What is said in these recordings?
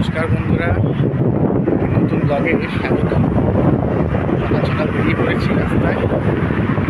নমস্কার বন্ধুরা, নতুন ব্লগে স্বাগতম। সকাল সকাল বেরিয়ে পড়েছি রাস্তায়।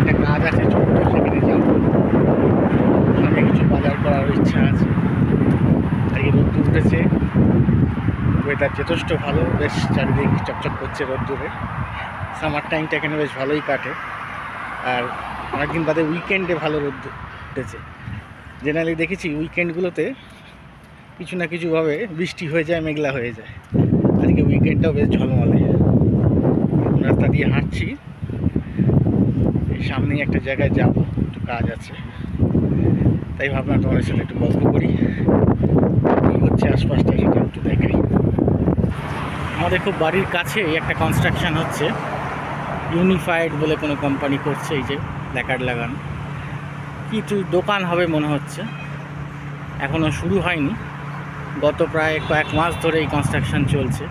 একটা কাজ আছে ছোট্ট, সেখানে যাব। সামনে কিছু বাজার করার ইচ্ছা আছে। আজকে রোদ্দুর উঠেছে, ওয়েদার যথেষ্ট ভালো, বেশ চারিদিক চকচক করছে রোদ্দুরে। সামার টাইমটা এখানে বেশ ভালোই কাটে। আর অনেকদিন বাদে উইকেন্ডে ভালো রোদ্দুর উঠেছে। জেনারেলি দেখেছি উইকেন্ডগুলোতে কিছু না কিছুভাবে বৃষ্টি হয়ে যায়, মেঘলা হয়ে যায়। আজকে উইকেন্ডটাও বেশ ঝলমলে। রাস্তা দিয়ে হাঁটছি, সামনেই একটা জায়গায় যাব, একটু কাজ আছে, তাই ভাবলাম তোমাদের সাথে একটু গল্প করি। কী হচ্ছে আশপাশটা সেটা একটু দেখাই। আমাদের খুব বাড়ির কাছে একটা কনস্ট্রাকশান হচ্ছে, ইউনিফাইড বলে কোনো কোম্পানি করছে। এই যে প্ল্যাকার্ড লাগানো, কিছু দোকান হবে মনে হচ্ছে, এখনও শুরু হয়নি। গত প্রায় কয়েক মাস ধরে এই কনস্ট্রাকশান চলছে।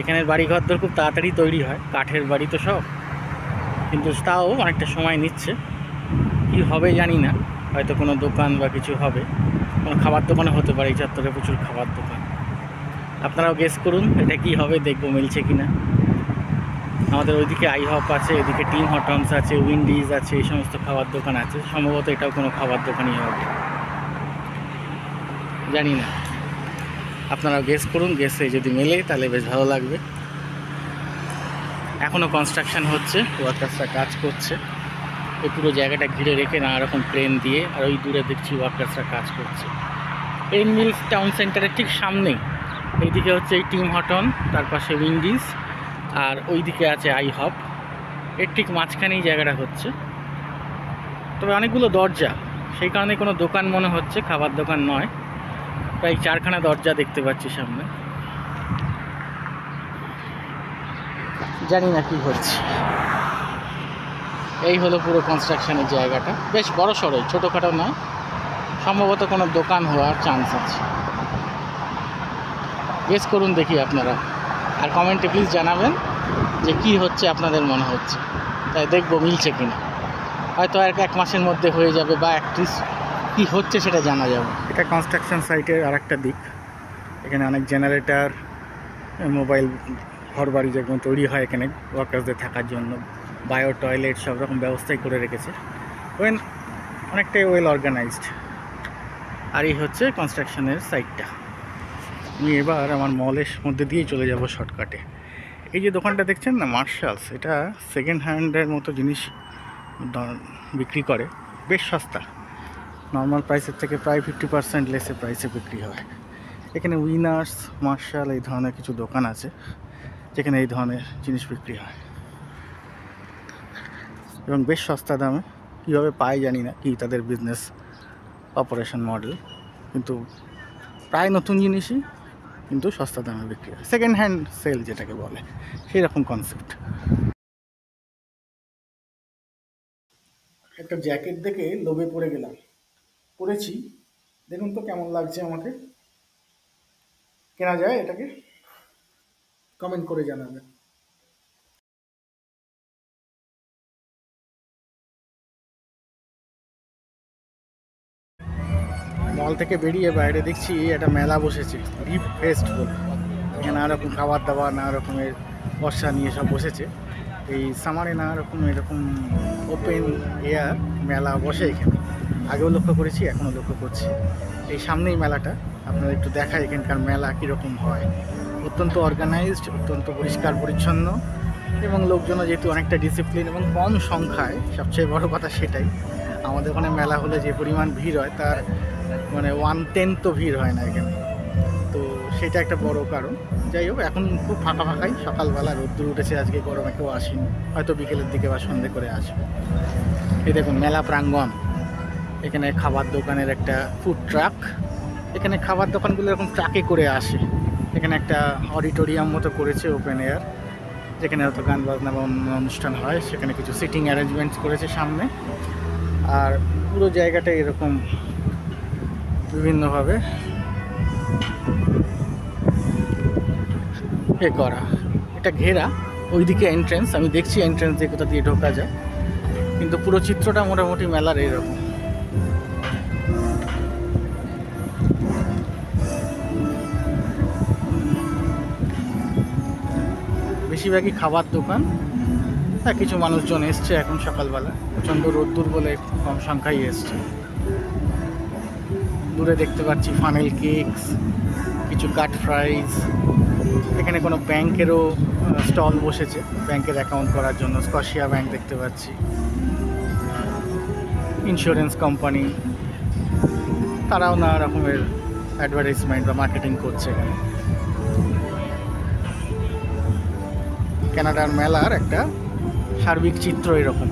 এখানের বাড়িঘরদর খুব তাড়াতাড়ি তৈরি হয়, কাঠের বাড়ি তো সব, কিন্তু তাও অনেকটা সময় নিচ্ছে। কী হবে জানি না, হয়তো কোনো দোকান বা কিছু হবে, কোনো খাবার দোকানও হতে পারে। এই চত্বরে প্রচুর খাবার দোকান। আপনারাও গেস করুন এটা কি হবে, দেখবো মিলছে কি না। আমাদের ওইদিকে আইহপ আছে, এদিকে টিম হটনস আছে, উইন্ডিজ আছে, এই সমস্ত খাবার দোকান আছে। সম্ভবত এটাও কোনো খাবার দোকানই হবে, জানি না। আপনারাও গেস করুন, গেসে যদি মেলে তাহলে বেশ ভালো লাগবে। এখনও কনস্ট্রাকশান হচ্ছে, ওয়ার্কার্সরা কাজ করছে। এই পুরো জায়গাটা ঘিরে রেখে নানা রকম প্লেন দিয়ে, আর ওই দূরে দেখছি ওয়ার্কার্সরা কাজ করছে। এই মিলস টাউন সেন্টারের ঠিক সামনেই। এইদিকে হচ্ছে এই টিম হটন, তার পাশে উইন্ডিজ, আর ওইদিকে আছে আইহপ। এর ঠিক মাঝখানেই জায়গাটা হচ্ছে। তবে অনেকগুলো দরজা, সেই কারণে কোনো দোকান মনে হচ্ছে, খাবার দোকান নয়। প্রায় 4খানা দরজা দেখতে পাচ্ছি সামনে। জানি না কি হচ্ছে। এই হলো পুরো কনস্ট্রাকশনের জায়গাটা, বেশ বড় সড়োই, ছোটোখাটো নয়। সম্ভবত কোনো দোকান হওয়ার চান্স আছে। গেস করুন দেখি আপনারা, আর কমেন্টে প্লিজ জানাবেন যে কি হচ্ছে আপনাদের মনে হচ্ছে, তাই দেখবো মিলছে কিনা। হয়তো আর এক মাসের মধ্যে হয়ে যাবে, বা অ্যাটলিস্ট কী হচ্ছে সেটা জানা যাবে। এটা কনস্ট্রাকশন সাইটের আর একটা দিক। এখানে অনেক জেনারেটর, মোবাইল ঘরবাড়ি যেরকম তৈরি হয় এখানে ওয়ার্কার্সদের থাকার জন্য, বায়ো টয়লেট সব রকম ব্যবস্থাই করে রেখেছে। অনেকটাই ওয়েল অর্গানাইজড। আর এই হচ্ছে কনস্ট্রাকশনের সাইটটা। আমি এবার আমার মলের মধ্যে দিয়েই চলে যাব শর্টকাটে। এই যে দোকানটা দেখছেন না, মার্শালস, এটা সেকেন্ড হ্যান্ডের মতো জিনিস বিক্রি করে, বেশ সস্তা। নর্মাল প্রাইসের থেকে প্রায় 50% লেসে প্রাইসে বিক্রি হয়। এখানে উইনার্স, মার্শাল এই ধরনের কিছু দোকান আছে যেখানে এই ধরনের জিনিস বিক্রি হয়, এবং বেশ সস্তা দামে। কীভাবে পায় জানি না, কি তাদের বিজনেস অপারেশন মডেল, কিন্তু প্রায় নতুন জিনিসই কিন্তু সস্তা দামে বিক্রি হয়। সেকেন্ড হ্যান্ড সেল যেটাকে বলে, সেই রকম কনসেপ্ট। একটা জ্যাকেট দেখে লোভে পড়ে গেলাম, পরেছি, দেখুন তো কেমন লাগছে আমাকে। কেনা যায় এটাকে? কমেন্ট করে জানাবেন। মল থেকে বেরিয়ে বাইরে দেখছি একটা মেলা বসেছে, রিপ ফেস্ট বলে। এখানে নানা রকম খাবার দাবার, নানা রকমের বর্ষা নিয়ে সব বসেছে। এই সামারে নানা রকম এরকম ওপেন এয়ার মেলা বসে এখানে। আগেও লক্ষ্য করেছি, এখনও লক্ষ্য করছি। এই সামনেই মেলাটা, আপনারা একটু দেখায় এখানকার মেলা কীরকম হয়। অত্যন্ত অর্গানাইজড, অত্যন্ত পরিষ্কার পরিচ্ছন্ন, এবং লোকজনও যেহেতু অনেকটা ডিসিপ্লিন এবং কম সংখ্যায়, সবচেয়ে বড় কথা সেটাই। আমাদের ওখানে মেলা হলে যে পরিমাণ ভিড় হয় তার মানে 1/10 তো ভিড় হয় না এখানে, তো সেটা একটা বড় কারণ। যাই হোক, এখন খুব ফাঁকা ফাঁকাই, সকালবেলা রোদ্দুর উঠেছে, আজকে গরমে কেউ আসেনি, হয়তো বিকেলের দিকে বা সন্ধে করে আসবে। এই দেখুন মেলা প্রাঙ্গণ, এখানে খাবার দোকানের একটা ফুড ট্রাক। এখানে খাবার দোকানগুলো এরকম ট্রাকে করে আসে। এখানে একটা অডিটোরিয়াম মতো করেছে, ওপেন এয়ার, যেখানে হয়তো গান বাজনা বা অন্য অনুষ্ঠান হয়। সেখানে কিছু সিটিং অ্যারেঞ্জমেন্টস করেছে সামনে, আর পুরো জায়গাটা এরকম বিভিন্নভাবে করা। এটা ঘেরা, ওইদিকে এন্ট্রেন্স, আমি দেখছি এন্ট্রেন্স দিয়ে কোথা দিয়ে ঢোকা যায়, কিন্তু পুরো চিত্রটা মোটামুটি মেলার এরকম। বেশিরভাগই খাবার দোকান। হ্যাঁ, কিছু মানুষজন এসছে এখন সকালবেলা, প্রচণ্ড রোদ্দুর বলে কম সংখ্যাই এসছে। দূরে দেখতে পাচ্ছি ফানেল কেকস, কিছু কাট ফ্রাইজ। এখানে কোনো ব্যাংকেরও স্টল বসেছে, ব্যাংকের অ্যাকাউন্ট করার জন্য। স্কশিয়া ব্যাংক দেখতে পাচ্ছি, ইন্স্যুরেন্স কোম্পানি, তারাও নানা রকমের অ্যাডভার্টাইজমেন্ট বা মার্কেটিং করছে এখানে। কানাডার মেলার একটা সার্বিক চিত্র এরকম।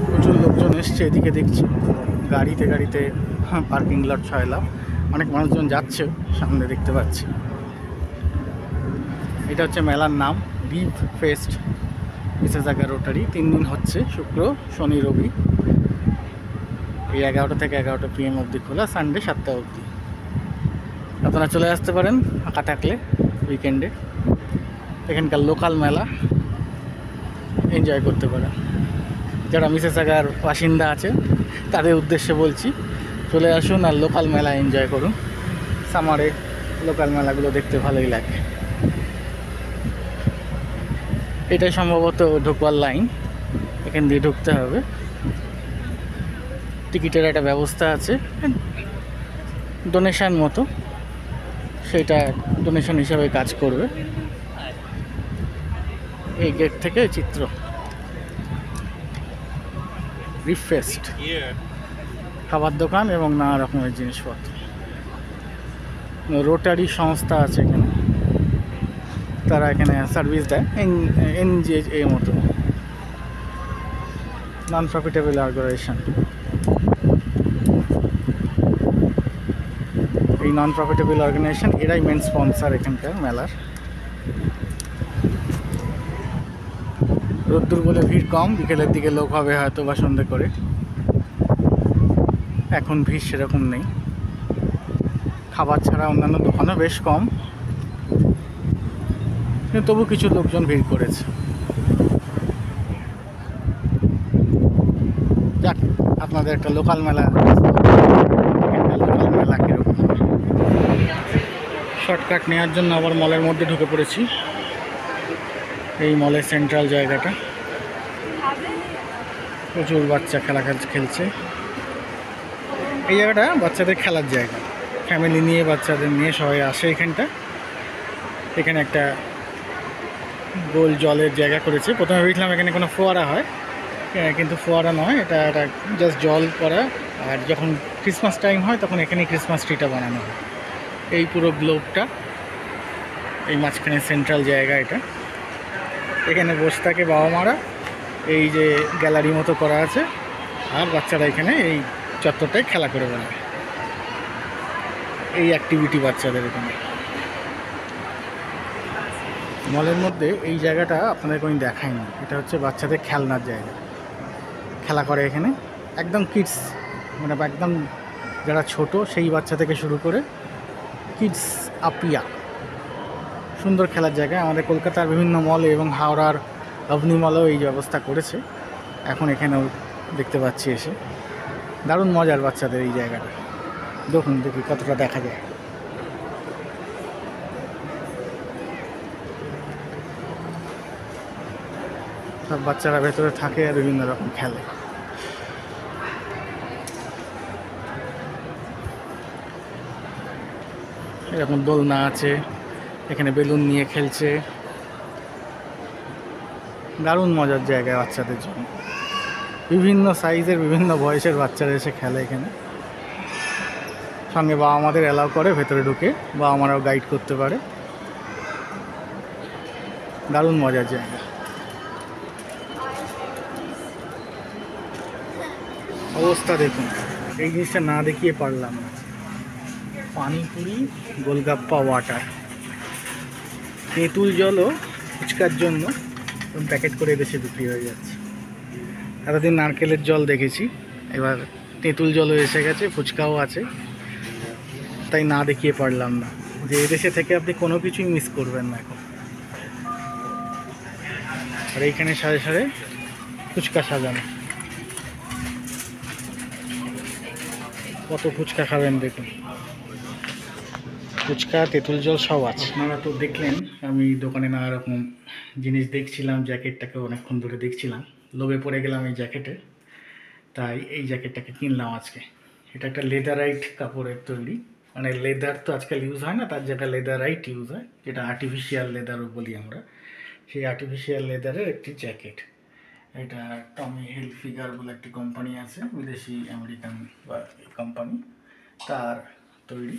প্রচুর লোকজন এসছে এদিকে দেখছি, গাড়িতে গাড়িতে পার্কিং লট ছয়লাভ, অনেক মানুষজন যাচ্ছে সামনে দেখতে পাচ্ছি। এটা হচ্ছে মেলার নাম রিভ ফেস্ট মিসেসাগা রোটারি। 3 দিন হচ্ছে, শুক্র শনি রবি। এই 11টা থেকে 11টা PM অবধি খোলা, সানডে 7টা অবধি। আপনারা চলে আসতে পারেন ফাঁকা থাকলে উইকেন্ডে, এখানকার লোকাল মেলা এনজয় করতে পারেন। যারা মিসেসাগার বাসিন্দা আছেন তাদের উদ্দেশ্যে বলছি, চলে আসুন আর লোকাল মেলা এনজয় করুন। সামারে লোকাল মেলাগুলো দেখতে ভালোই লাগে। এটাই সম্ভবত ঢোকবার লাইন, এখান দিয়ে ঢুকতে হবে। টিকিটের একটা ব্যবস্থা আছে, ডোনেশন মতো, সেটা ডোনেশন হিসাবে কাজ করবে। এই গেট থেকে চিত্র রিভ ফেস্ট, খাবার দোকান এবং নানা রকমের জিনিসপত্র। রোটারি সংস্থা আছে এখানে, তারা এখানে সার্ভিস দেয় NGO মতো, নন প্রফিটেবল অর্গানাইজেশন। এই নন প্রফিটেবল অর্গানাইজেশন এরাই মেন স্পন্সর এখানকার মেলার। রোদ্দুর বলে ভিড় কম, বিকেলের দিকে লোক হবে হয়তো বা সন্ধ্যে করে। এখন ভিড় সেরকম নেই। খাবার ছাড়া অন্যান্য দোকানও বেশ কম, কিন্তু তবু কিছু লোকজন ভিড় করেছে। যাক, আপনাদের একটা লোকাল মেলা কীরকম। শর্টকাট নেওয়ার জন্য আবার মলের মধ্যে ঢুকে পড়েছি। এই মলের সেন্ট্রাল জায়গাটা, প্রচুর বাচ্চা খেলছে। এই জায়গাটা বাচ্চাদের খেলার জায়গা, ফ্যামিলি নিয়ে বাচ্চাদের নিয়ে সবাই আসে এখানটা। এখানে একটা গোল জলের জায়গা করেছে। প্রথমে ভেবেছিলাম এখানে কোনো ফোয়ারা হয়, কিন্তু ফোয়ারা নয়, এটা একটা জাস্ট জল পড়া। আর যখন ক্রিসমাস টাইম হয় তখন এখানে ক্রিসমাস ট্রিটা বানানো হয়। এই পুরো গ্লোবটা, এই মাঝখানে সেন্ট্রাল জায়গা এটা। এখানে বসে থাকে বাবা মারা, এই যে গ্যালারি মতো করা আছে, আর বাচ্চারা এখানে এই চত্বরটায় খেলা করে বেড়ায়। এই অ্যাক্টিভিটি বাচ্চাদের এখানে। মলের মধ্যে এই জায়গাটা আপনাদের কোনো দেখায়নি, এটা হচ্ছে বাচ্চাদের খেলনার জায়গা। খেলা করে এখানে একদম কিডস, মানে একদম যারা ছোট সেই বাচ্চা থেকে শুরু করে কিডস আপিয়া, সুন্দর খেলার জায়গা। আমাদের কলকাতার বিভিন্ন মলে এবং হাওড়ার অভনি মলেও এই ব্যবস্থা করেছে। এখন এখানেও দেখতে পাচ্ছি এসে, দারুণ মজার বাচ্চাদের এই জায়গাটা। দেখুন দেখি কতটা দেখা যায়। সব বাচ্চারা ভেতরে থাকে আর বিভিন্ন রকম খেলে। এরকম দোলনা আছে, এখানে বেলুন নিয়ে খেলছে। দারুণ মজার জায়গা বাচ্চাদের জন্য। বিভিন্ন সাইজের বিভিন্ন বয়সের বাচ্চারা এসে খেলে এখানে। সঙ্গে বাবা মাদের অ্যালাউ করে ভেতরে ঢুকে, বাবা মারাও গাইড করতে পারে। দারুণ মজার জায়গা। অবস্থা দেখুন, এই জিনিসটা না দেখিয়ে পারলাম না। পানিপুরি, গোলগাপ্পা, ওয়াটার, তেঁতুল জলও ফুচকার জন্য প্যাকেট করে দেশে বিক্রি হয়ে যাচ্ছে। এতদিন নারকেলের জল দেখেছি, এবার তেঁতুল জলও এসে গেছে, ফুচকাও আছে। তাই না দেখিয়ে পারলাম না যে এদেশে থেকে আপনি কোনো কিছুই মিস করবেন না এখন। আর এইখানে সাড়ে সাড়ে ফুচকা সাজানো, কত ফুচকা খাবেন দেখুন। ফুচকা, তেঁতুল জল সব আছে। আপনারা তো দেখলেন আমি দোকানে নানা রকম জিনিস দেখছিলাম, জ্যাকেটটাকে অনেকক্ষণ ধরে দেখছিলাম, লোভে পড়ে গেলাম এই জ্যাকেটে, তাই এই জ্যাকেটটাকে কিনলাম আজকে। এটা একটা লেদারাইট কাপড়ের তৈরি, মানে লেদার তো আজকাল ইউজ হয় না, তার জায়গায় লেদারাইট ইউজ হয়, যেটা আর্টিফিশিয়াল লেদারও বলি আমরা। সেই আর্টিফিশিয়াল লেদারের একটি জ্যাকেট। এটা টমি হিলফিগার বলে একটি কোম্পানি আছে, বিদেশি আমেরিকান বা কোম্পানি, তার তৈরি।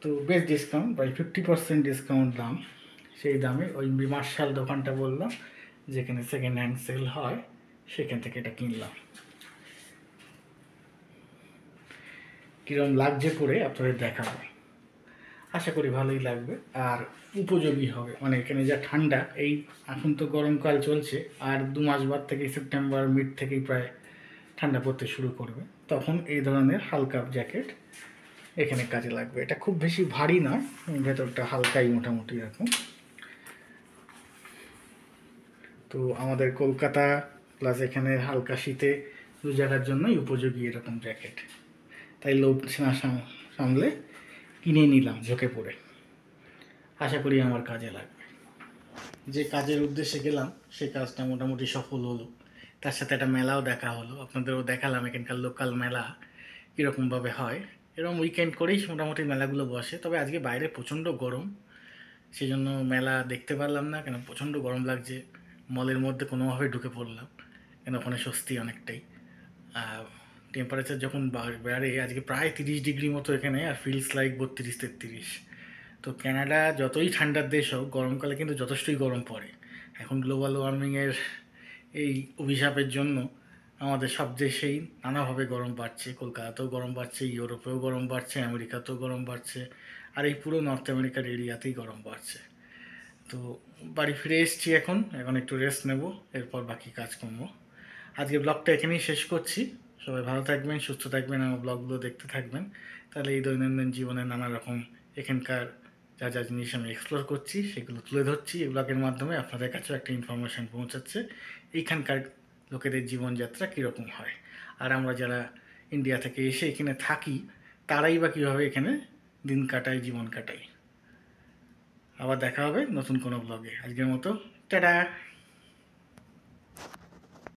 তো বেশ ডিসকাউন্ট, প্রায় 50% ডিসকাউন্ট দাম। সেই দামে ওই মার্শাল দোকানটা বললাম যেখানে সেকেন্ড হ্যান্ড সেল হয়, সেখান থেকে এটা কিনলাম। কীরকম লাগছে পরে আপনাদের দেখাবো, আশা করি ভালোই লাগবে আর উপযোগী হবে। মানে এখানে যা ঠান্ডা, এই এখন তো গরমকাল চলছে, আর 2 মাস বাদ থেকে সেপ্টেম্বর মিড থেকেই প্রায় ঠান্ডা পড়তে শুরু করবে, তখন এই ধরনের হালকা জ্যাকেট এখানে কাজে লাগবে। এটা খুব বেশি ভারী নয়, ভেতরটা হালকাই মোটামুটি এরকম। তো আমাদের কলকাতা প্লাস এখানে হালকা শীতে দু জায়গার জন্যই উপযোগী এরকম জ্যাকেট, তাই লোভ না সামলে কিনে নিলাম ঝোঁকে পড়ে। আশা করি আমার কাজে লাগবে। যে কাজের উদ্দেশ্যে গেলাম সেই কাজটা মোটামুটি সফল হলো, তার সাথে একটা মেলাও দেখা হলো, আপনাদেরও দেখালাম এখানকার লোকাল মেলা কীরকমভাবে হয়। এরকম উইকেন্ড করেই মোটামুটি মেলাগুলো বসে, তবে আজকে বাইরে প্রচণ্ড গরম, সেই জন্য মেলা দেখতে পারলাম না, কেন প্রচণ্ড গরম লাগছে। মলের মধ্যে কোনোভাবে ঢুকে পড়লাম, কেন ওখানে স্বস্তি অনেকটাই। টেম্পারেচার যখন বাড়ে, আজকে প্রায় 30 ডিগ্রি মতো এখানে, আর ফিলস লাইক 32-33। তো কানাডা যতই ঠান্ডার দেশ হোক, গরমকালে কিন্তু যথেষ্টই গরম পড়ে। এখন গ্লোবাল ওয়ার্মিংয়ের এই অভিশাপের জন্য আমাদের সব দেশেই নানাভাবে গরম বাড়ছে, কলকাতাতেও গরম বাড়ছে, ইউরোপেও গরম বাড়ছে, আমেরিকাতেও গরম বাড়ছে, আর এই পুরো নর্থ আমেরিকার এরিয়াতেই গরম বাড়ছে। তো বাড়ি ফিরে এসেছি, এখন একটু রেস্ট নেব, এরপর বাকি কাজকর্ম। আজকে ব্লগটা এখানেই শেষ করছি। সবাই ভালো থাকবেন, সুস্থ থাকবেন, আমার ব্লগগুলো দেখতে থাকবেন, তাহলে এই দৈনন্দিন জীবনে নানা রকম এখানকার যা যা জিনিস আমি এক্সপ্লোর করছি সেগুলো তুলে ধরছি এই ব্লগের মাধ্যমে, আপনাদের কাছেও একটা ইনফরমেশান পৌঁছাচ্ছে এইখানকার লোকেদের জীবনযাত্রা কীরকম হয়, আর আমরা যারা ইন্ডিয়া থেকে এসে এখানে থাকি তারাই বা কীভাবে এখানে দিন কাটায়, জীবন কাটাই। আবার দেখা হবে নতুন কোনো ব্লগে। আজকের মতো টাটা।